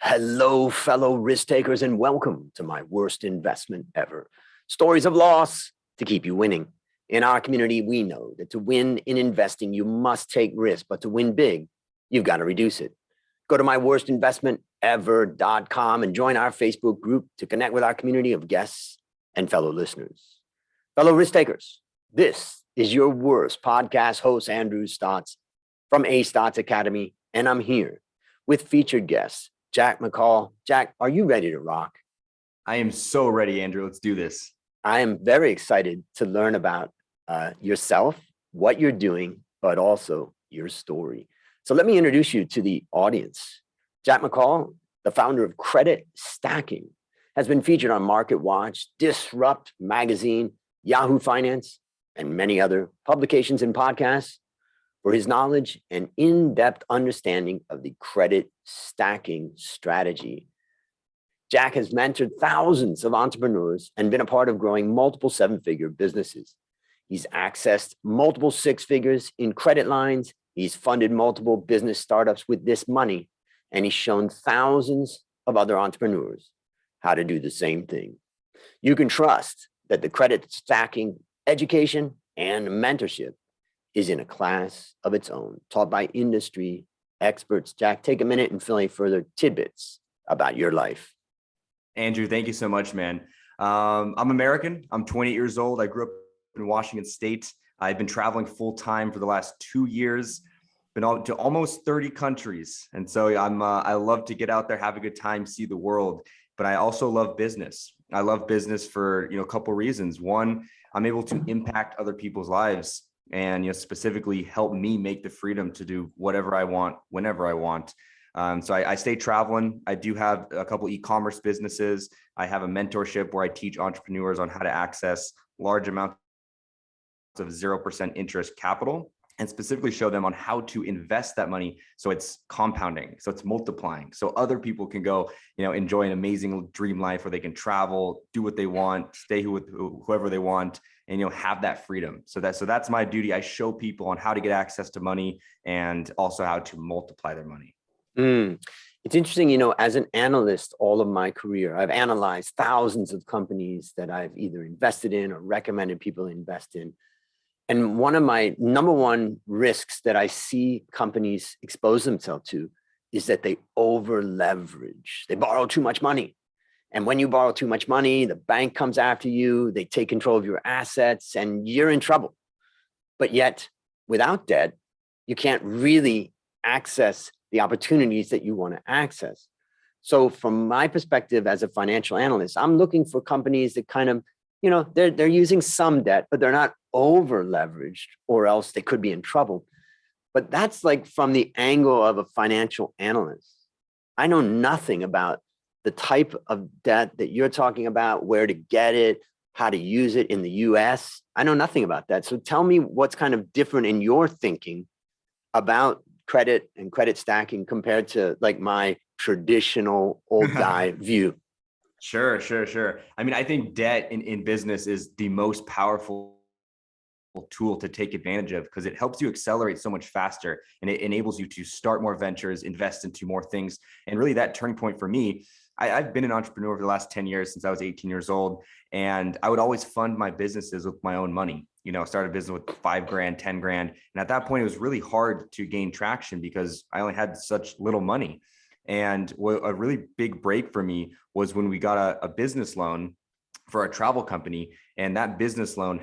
Hello, fellow risk takers, and welcome to my worst investment ever. Stories of loss to keep you winning. In our community, we know that to win in investing, you must take risk, but to win big, you've got to reduce it. Go to myworstinvestmentever.com and join our Facebook group to connect with our community of guests and fellow listeners. Fellow risk takers, this is your worst podcast host, Andrew Stotts from A Stotts Academy, and I'm here with featured guests, Jack McColl. Jack, are you ready to rock? I am so ready, Andrew. Let's do this. I am very excited to learn about yourself, what you're doing, but also your story. So let me introduce you to the audience. Jack McColl, the founder of Credit Stacking, has been featured on Market Watch, Disrupt Magazine, Yahoo Finance, and many other publications and podcasts for his knowledge and in-depth understanding of the credit stacking strategy. Jack has mentored thousands of entrepreneurs and been a part of growing multiple seven-figure businesses. He's accessed multiple six figures in credit lines. He's funded multiple business startups with this money, and he's shown thousands of other entrepreneurs how to do the same thing. You can trust that the credit stacking education and mentorship is in a class of its own, taught by industry experts. Jack, take a minute and fill in further tidbits about your life. Andrew, thank you so much, man. I'm American. I'm 28 years old. I grew up in Washington State. I've been traveling full time for the last 2 years, been to almost 30 countries. And so I love to get out there, have a good time, see the world. But I also love business. I love business for a couple of reasons. One, I'm able to impact other people's lives and specifically help me make the freedom to do whatever I want, whenever I want. So I stay traveling. I do have a couple e-commerce businesses. I have a mentorship where I teach entrepreneurs on how to access large amounts of 0% interest capital and specifically show them on how to invest that money so it's compounding, so it's multiplying, so other people can go, enjoy an amazing dream life where they can travel, do what they want, stay with whoever they want, and have that freedom. So that's my duty. I show people on how to get access to money and also how to multiply their money. It's interesting, as an analyst, all of my career, I've analyzed thousands of companies that I've either invested in or recommended people invest in. And one of my number one risks that I see companies expose themselves to is that they over leverage. They borrow too much money. And when you borrow too much money, the bank comes after you, they take control of your assets, and you're in trouble. But yet, without debt, you can't really access the opportunities that you want to access. So from my perspective as a financial analyst, I'm looking for companies that kind of, they're using some debt, but they're not over leveraged, or else they could be in trouble. But that's like from the angle of a financial analyst. I know nothing about the type of debt that you're talking about, where to get it, how to use it in the US. I know nothing about that. So tell me what's kind of different in your thinking about credit and credit stacking compared to like my traditional old guy view. Sure. I mean, I think debt in business is the most powerful tool to take advantage of because it helps you accelerate so much faster and it enables you to start more ventures, invest into more things. And really that turning point for me, I've been an entrepreneur for the last 10 years since I was 18 years old. And I would always fund my businesses with my own money. Started a business with $5,000, $10,000. And at that point, it was really hard to gain traction because I only had such little money. And a really big break for me was when we got a business loan for a travel company. And that business loan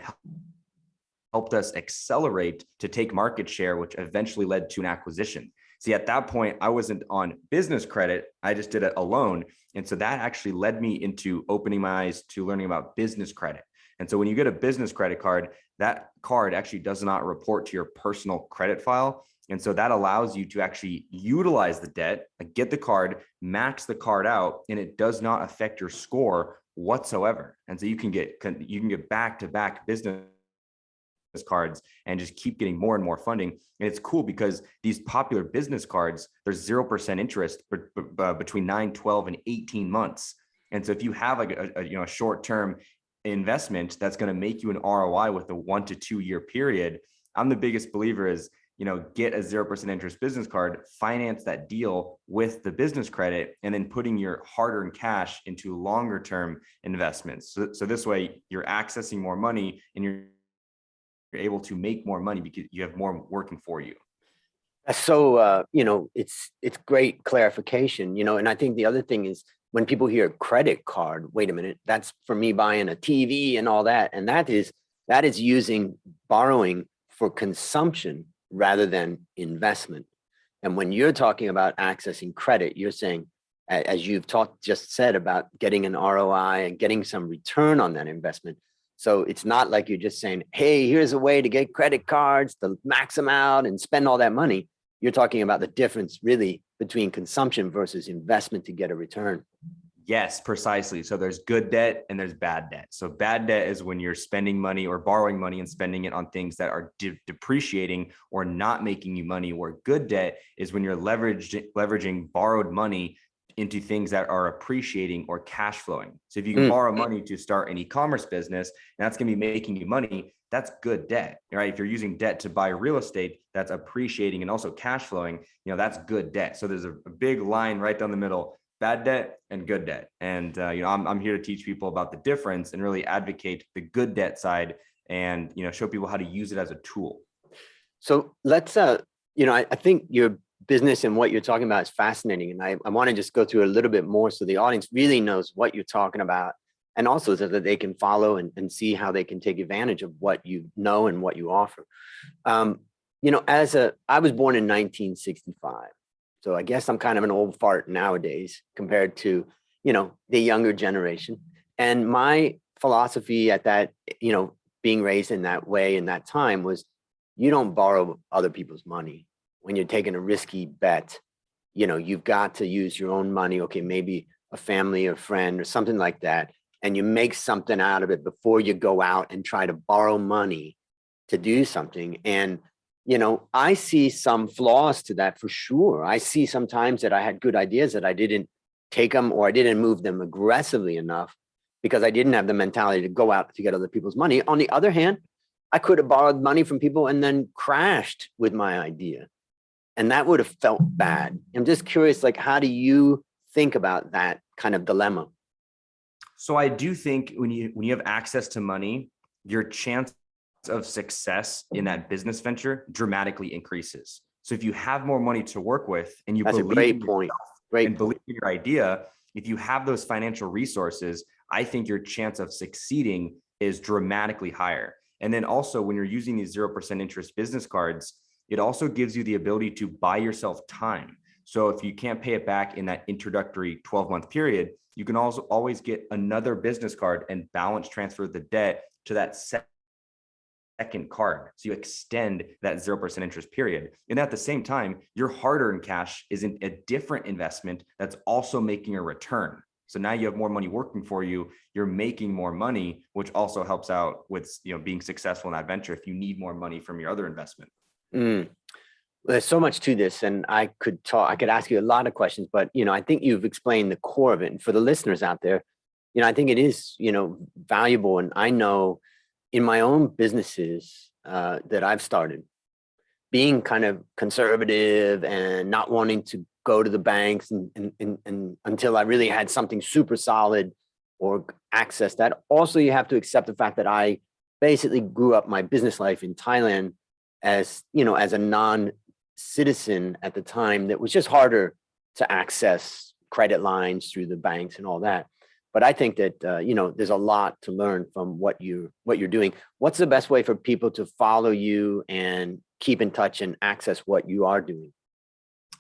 helped us accelerate to take market share, which eventually led to an acquisition. See, at that point, I wasn't on business credit. I just did it alone. And so that actually led me into opening my eyes to learning about business credit. And so when you get a business credit card, that card actually does not report to your personal credit file. And so that allows you to actually utilize the debt, get the card, max the card out, and it does not affect your score whatsoever. And so you can get back-to-back business cards and just keep getting more and more funding. And it's cool because these popular business cards, there's 0% interest between 9, 12, and 18 months. And so if you have like a short-term investment that's going to make you an ROI with a 1 to 2 year period, I'm the biggest believer is, get a 0% interest business card, finance that deal with the business credit, and then putting your hard-earned cash into longer term investments. So this way you're accessing more money and you're able to make more money because you have more working for you. So, it's great clarification, and I think the other thing is when people hear credit card, wait a minute, that's for me buying a TV and all that. And that is using borrowing for consumption rather than investment. And when you're talking about accessing credit, you're saying, as you've just said about getting an ROI and getting some return on that investment. So it's not like you're just saying, hey, here's a way to get credit cards to max them out and spend all that money. You're talking about the difference really between consumption versus investment to get a return. Yes, precisely. So there's good debt and there's bad debt. So bad debt is when you're spending money or borrowing money and spending it on things that are depreciating or not making you money. Where good debt is when you're leveraging borrowed money into things that are appreciating or cash flowing. So if you can borrow money to start an e-commerce business, and that's going to be making you money, that's good debt, right? If you're using debt to buy real estate, that's appreciating and also cash flowing, that's good debt. So there's a big line right down the middle, bad debt and good debt. And, I'm here to teach people about the difference and really advocate the good debt side and, show people how to use it as a tool. So let's, I think your business and what you're talking about is fascinating. And I want to just go through a little bit more so the audience really knows what you're talking about, and also so that they can follow and see how they can take advantage of what you know and what you offer. I was born in 1965. So I guess I'm kind of an old fart nowadays compared to, the younger generation. And my philosophy at that, being raised in that way in that time was, you don't borrow other people's money. When you're taking a risky bet, you've got to use your own money. Okay, maybe a family or friend or something like that. And you make something out of it before you go out and try to borrow money to do something. And, I see some flaws to that for sure. I see sometimes that I had good ideas that I didn't take them, or I didn't move them aggressively enough because I didn't have the mentality to go out to get other people's money. On the other hand, I could have borrowed money from people and then crashed with my idea. And that would have felt bad. I'm just curious, how do you think about that kind of dilemma? So I do think when you have access to money, your chance of success in that business venture dramatically increases. So if you have more money to work with and you believe great point. Believe in your idea, if you have those financial resources, I think your chance of succeeding is dramatically higher. And then also when you're using these 0% interest business cards, it also gives you the ability to buy yourself time. So if you can't pay it back in that introductory 12-month period, you can also always get another business card and balance transfer the debt to that second card. So you extend that 0% interest period. And at the same time, your hard-earned cash is in a different investment that's also making a return. So now you have more money working for you. You're making more money, which also helps out with being successful in that venture if you need more money from your other investment. Well, there's so much to this, and I could ask you a lot of questions, but I think you've explained the core of it. And for the listeners out there, I think it is valuable. And I know in my own businesses that I've started, being kind of conservative and not wanting to go to the banks and until I really had something super solid or access that. Also, you have to accept the fact that I basically grew up my business life in Thailand as a non-citizen at the time. That was just harder to access credit lines through the banks and all that. But I think that there's a lot to learn from what you're doing. What's the best way for people to follow you and keep in touch and access what you are doing?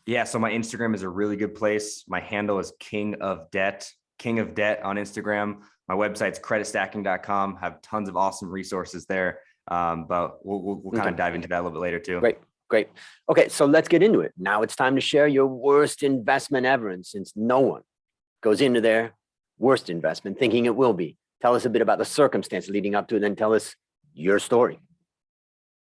Yeah, so my Instagram is a really good place. My handle is King of Debt on Instagram. My website's creditstacking.com. Have tons of awesome resources there. But we'll kind of dive into that a little bit later too. Great. Okay, so let's get into it. Now it's time to share your worst investment ever. And since no one goes into their worst investment thinking it will be, tell us a bit about the circumstance leading up to it, and then tell us your story.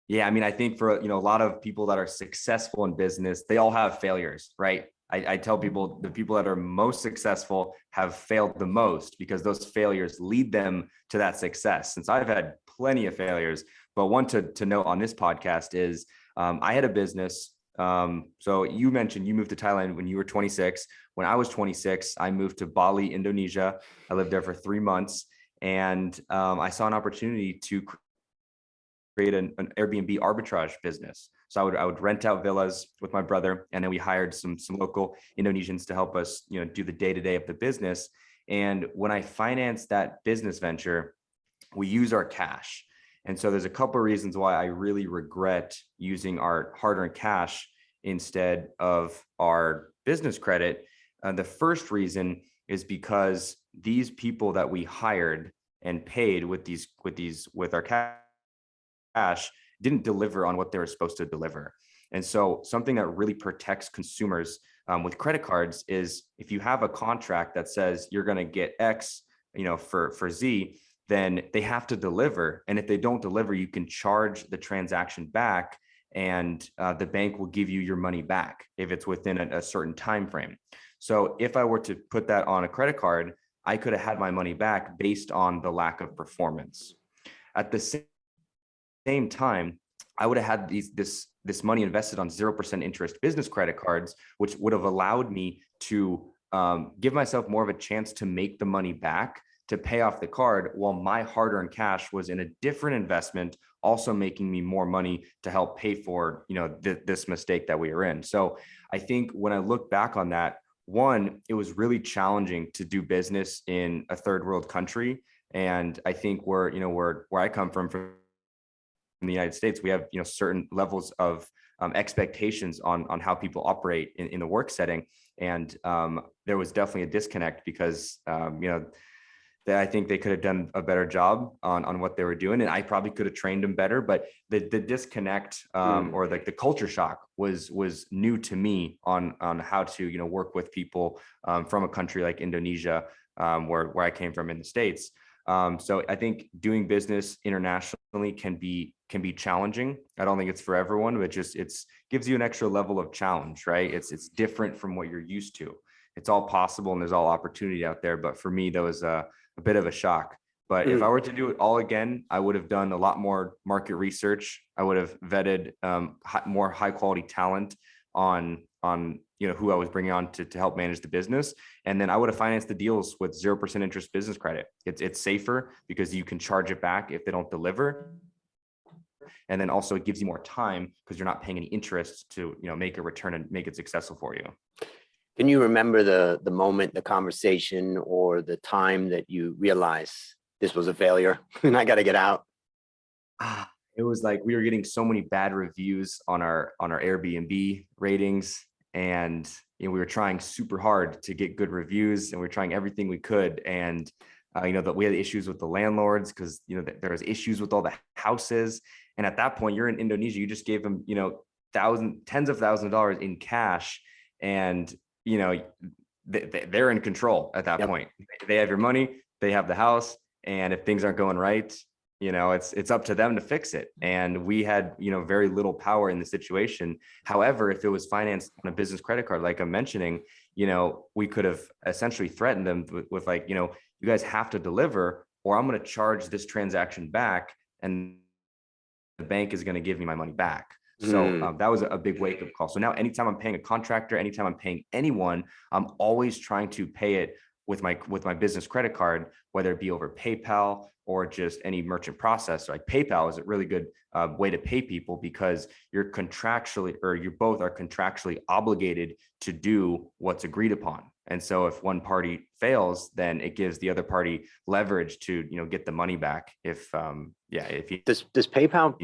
Yeah, I mean, I think for a lot of people that are successful in business, they all have failures, right? I tell people the people that are most successful have failed the most because those failures lead them to that success. Since I've had plenty of failures, but one to note on this podcast is I had a business. So you mentioned you moved to Thailand when you were 26. When I was 26, I moved to Bali, Indonesia. I lived there for 3 months, and I saw an opportunity to create an Airbnb arbitrage business. So I would rent out villas with my brother, and then we hired some local Indonesians to help us, do the day-to-day of the business. And when I financed that business venture, we use our cash. And so there's a couple of reasons why I really regret using our hard-earned cash instead of our business credit. The first reason is because these people that we hired and paid with our cash didn't deliver on what they were supposed to deliver. And so something that really protects consumers with credit cards is if you have a contract that says you're going to get X, for Z, then they have to deliver. And if they don't deliver, you can charge the transaction back, and the bank will give you your money back if it's within a certain time frame. So if I were to put that on a credit card, I could have had my money back based on the lack of performance. At the same time, I would have had this money invested on 0% interest business credit cards, which would have allowed me to give myself more of a chance to make the money back to pay off the card, while my hard-earned cash was in a different investment, also making me more money to help pay for, this mistake that we were in. So I think when I look back on that, one, it was really challenging to do business in a third world country. And I think where I come from the United States, we have, certain levels of expectations on how people operate in the work setting. And there was definitely a disconnect because, that I think they could have done a better job on what they were doing. And I probably could have trained them better, but the disconnect or like the culture shock was new to me on how to, work with people from a country like Indonesia, where I came from in the States. So I think doing business internationally can be challenging. I don't think it's for everyone, but it's gives you an extra level of challenge, right? It's different from what you're used to. It's all possible and there's all opportunity out there. But for me, that was a bit of a shock. But if I were to do it all again, I would have done a lot more market research. I would have vetted more high quality talent on who I was bringing on to help manage the business. And then I would have financed the deals with 0% interest business credit. It's safer because you can charge it back if they don't deliver. And then also it gives you more time because you're not paying any interest to, make a return and make it successful for you. Can you remember the moment, the conversation, or the time that you realized this was a failure and I got to get out? It was like we were getting so many bad reviews on our Airbnb ratings, and we were trying super hard to get good reviews, and we were trying everything we could. And that we had issues with the landlords because there was issues with all the houses. And at that point, you're in Indonesia, you just gave them tens of thousands of dollars in cash, and they're in control at that point. They have your money, they have the house, and if things aren't going right, it's up to them to fix it. And we had, very little power in the situation. However, if it was financed on a business credit card, like I'm mentioning, we could have essentially threatened them with like, you guys have to deliver or I'm going to charge this transaction back and the bank is going to give me my money back. So that was a big wake-up call. So now anytime I'm paying a contractor, anytime I'm paying anyone, I'm always trying to pay it with my business credit card, whether it be over PayPal or just any merchant processor. Like PayPal is a really good way to pay people because you both are contractually obligated to do what's agreed upon. And so if one party fails, then it gives the other party leverage to, get the money back. Does PayPal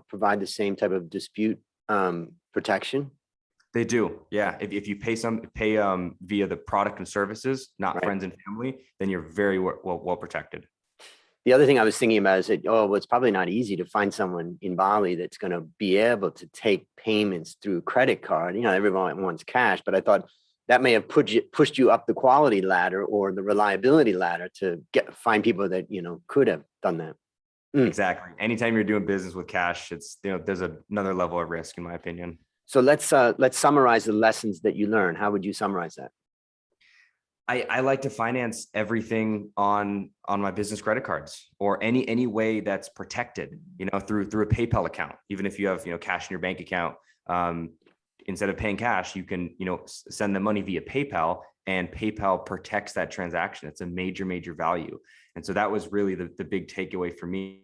provide the same type of dispute protection? They do. Yeah. If you pay via the product and services, not friends and family, then you're very well protected. The other thing I was thinking about is that, it's probably not easy to find someone in Bali that's going to be able to take payments through credit card. Everyone wants cash, but I thought that may have pushed you up the quality ladder or the reliability ladder to find people that, could have done that. Exactly. Anytime you're doing business with cash, it's, there's another level of risk in my opinion. So let's summarize the lessons that you learned. How would you summarize that? I like to finance everything on my business credit cards, or any way that's protected, through a PayPal account. Even if you have, cash in your bank account, instead of paying cash, you can, send the money via PayPal, and PayPal protects that transaction. It's a major value. And so that was really the big takeaway for me,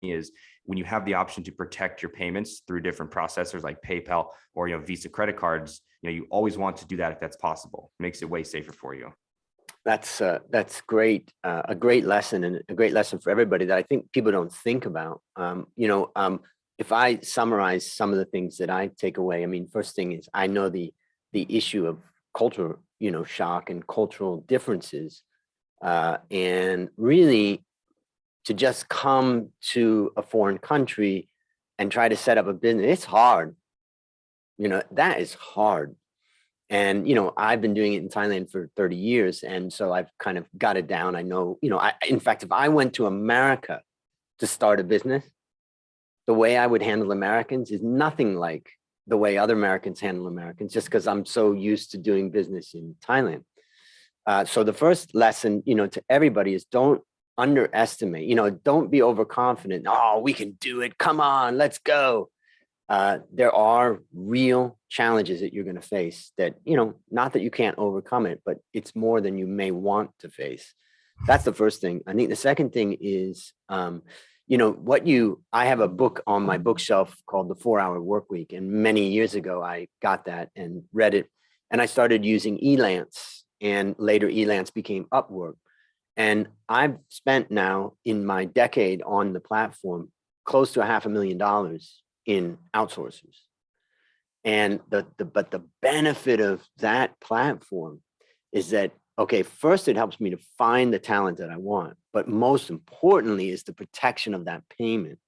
is when you have the option to protect your payments through different processors like PayPal or, Visa credit cards, you always want to do that if that's possible. It makes it way safer for you. That's great. A great lesson, and a great lesson for everybody that I think people don't think about. If I summarize some of the things that I take away, I mean, first thing is I know the issue of culture, shock and cultural differences, and really to just come to a foreign country and try to set up a business, it's hard. That is hard. And, I've been doing it in Thailand for 30 years. And so I've kind of got it down. I know, in fact, if I went to America to start a business, the way I would handle Americans is nothing like the way other Americans handle Americans, just because I'm so used to doing business in Thailand. So the first lesson, to everybody is don't underestimate, don't be overconfident. Oh, we can do it. Come on, let's go. There are real challenges that you're going to face that, not that you can't overcome it, but it's more than you may want to face. That's the first thing. I think the second thing is, I have a book on my bookshelf called The 4-Hour Workweek. And many years ago, I got that and read it. And I started using Elance, and later Elance became Upwork. And I've spent now in my decade on the platform close to $500,000 in outsourcers. And but the benefit of that platform is that, okay, first it helps me to find the talent that I want, but most importantly is the protection of that payment.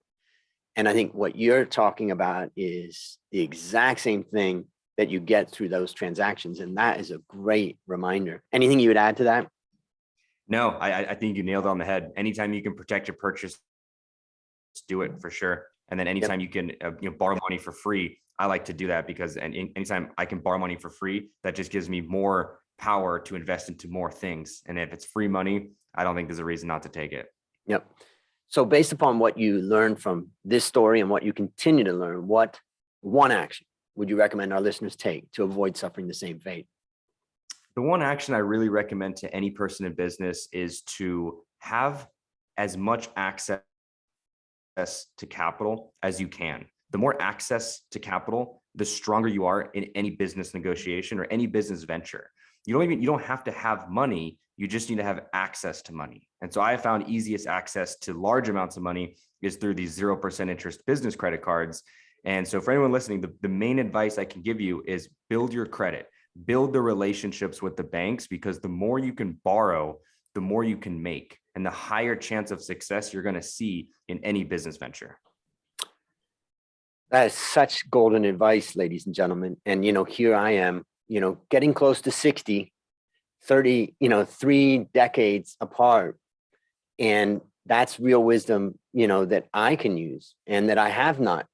And I think what you're talking about is the exact same thing that you get through those transactions. And that is a great reminder. Anything you would add to that? No, I think you nailed it on the head. Anytime you can protect your purchase, do it for sure. And then anytime you can borrow money for free, I like to do that, because anytime I can borrow money for free, that just gives me more power to invest into more things. And if it's free money, I don't think there's a reason not to take it. Yep. So based upon what you learned from this story and what you continue to learn, what one action would you recommend our listeners take to avoid suffering the same fate? The one action I really recommend to any person in business is to have as much access to capital as you can. The more access to capital, the stronger you are in any business negotiation or any business venture. You don't have to have money. You just need to have access to money. And so I found easiest access to large amounts of money is through these 0% interest business credit cards. And so for anyone listening, the main advice I can give you is build your credit, build the relationships with the banks, because the more you can borrow, the more you can make, and the higher chance of success you're going to see in any business venture. That is such golden advice, ladies and gentlemen. And, here I am, getting close to 60, 30, 3 decades apart. And that's real wisdom, that I can use and that I have not,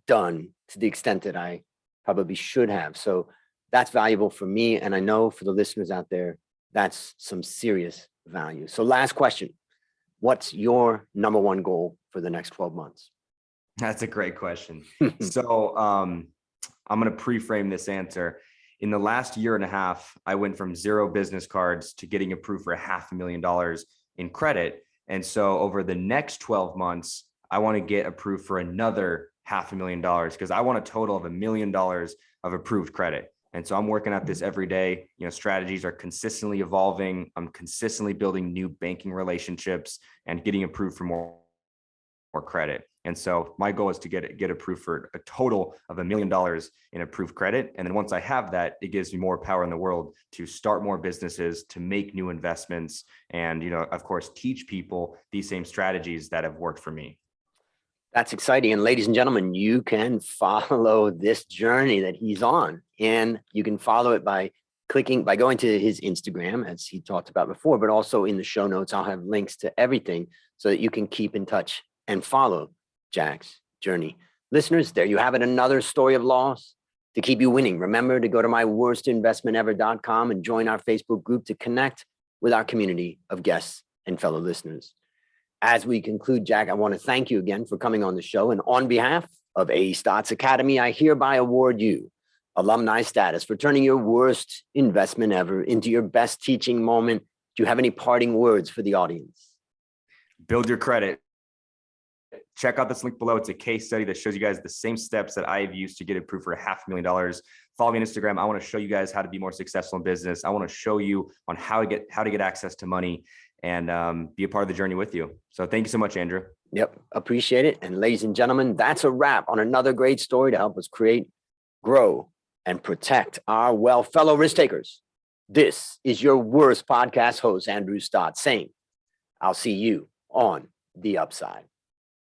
done to the extent that I probably should have. So that's valuable for me. And I know for the listeners out there, that's some serious value. So last question, what's your number one goal for the next 12 months? That's a great question. So I'm going to pre-frame this answer. In the last year and a half, I went from 0 business cards to getting approved for $500,000 in credit. And so over the next 12 months, I want to get approved for another $500,000, because I want a total of $1 million of approved credit. And so I'm working at this every day. Strategies are consistently evolving. I'm consistently building new banking relationships and getting approved for more credit. And so my goal is to get approved for a total of $1 million in approved credit. And then once I have that, it gives me more power in the world to start more businesses, to make new investments, and, of course, teach people these same strategies that have worked for me. That's exciting. And ladies and gentlemen, you can follow this journey that he's on, and you can follow it by going to his Instagram, as he talked about before, but also in the show notes, I'll have links to everything so that you can keep in touch and follow Jack's journey. Listeners, there you have it. Another story of loss, to keep you winning. Remember to go to myworstinvestmentever.com and join our Facebook group to connect with our community of guests and fellow listeners. As we conclude, Jack, I want to thank you again for coming on the show. And on behalf of A Stotts Academy, I hereby award you alumni status for turning your worst investment ever into your best teaching moment. Do you have any parting words for the audience? Build your credit. Check out this link below. It's a case study that shows you guys the same steps that I've used to get approved for $500,000. Follow me on Instagram. I want to show you guys how to be more successful in business. I want to show you on how to get access to money and be a part of the journey with you. So thank you so much, Andrew. Yep, appreciate it. And ladies and gentlemen, that's a wrap on another great story to help us create, grow, and protect our wealth. Fellow risk takers, this is your worst podcast host, Andrew Stott, saying, I'll see you on the upside.